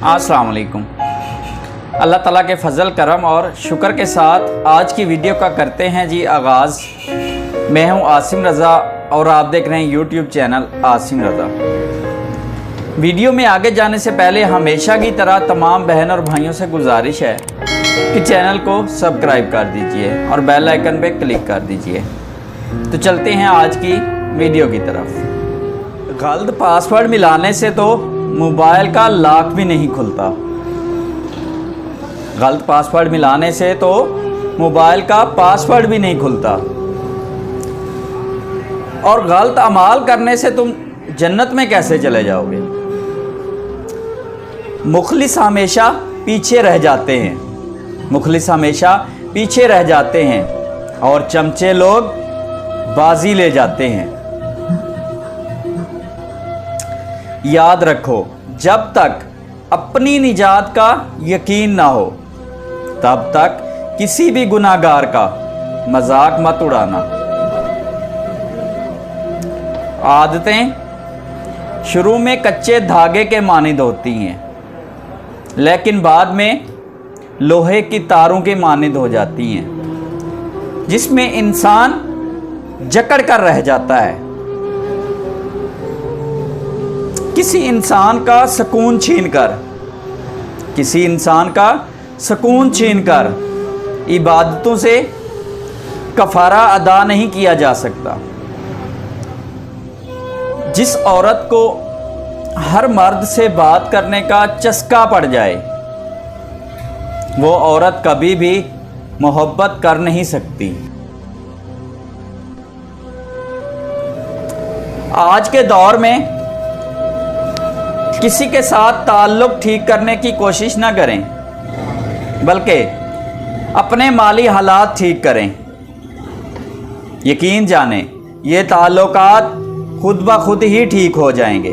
अस्सलाम वालेकुम। अल्लाह ताला के फ़ज़ल करम और शुक्र के साथ आज की वीडियो का करते हैं जी आगाज़। मैं हूं आसिम रज़ा और आप देख रहे हैं यूट्यूब चैनल आसिम रज़ा। वीडियो में आगे जाने से पहले हमेशा की तरह तमाम बहन और भाइयों से गुजारिश है कि चैनल को सब्सक्राइब कर दीजिए और बेल आइकन पे क्लिक कर दीजिए। तो चलते हैं आज की वीडियो की तरफ। गलत पासवर्ड मिलाने से तो मोबाइल का लॉक भी नहीं खुलता। गलत पासवर्ड मिलाने से तो मोबाइल का पासवर्ड भी नहीं खुलता। और गलत अमाल करने से तुम जन्नत में कैसे चले जाओगे। मुखलिस हमेशा पीछे रह जाते हैं, मुखलिस हमेशा पीछे रह जाते हैं और चमचे लोग बाजी ले जाते हैं। याद रखो, जब तक अपनी निजात का यकीन ना हो तब तक किसी भी गुनाहगार का मजाक मत उड़ाना। आदतें शुरू में कच्चे धागे के मानिंद होती हैं, लेकिन बाद में लोहे की तारों के मानिंद हो जाती हैं, जिसमें इंसान जकड़ कर रह जाता है। किसी इंसान का सुकून छीनकर इबादतों से कफारा अदा नहीं किया जा सकता। जिस औरत को हर मर्द से बात करने का चस्का पड़ जाए वो औरत कभी भी मोहब्बत कर नहीं सकती। आज के दौर में किसी के साथ ताल्लुक़ ठीक करने की कोशिश ना करें, बल्कि अपने माली हालात ठीक करें। यकीन जानें, ये ताल्लुकात खुद ब खुद ही ठीक हो जाएंगे।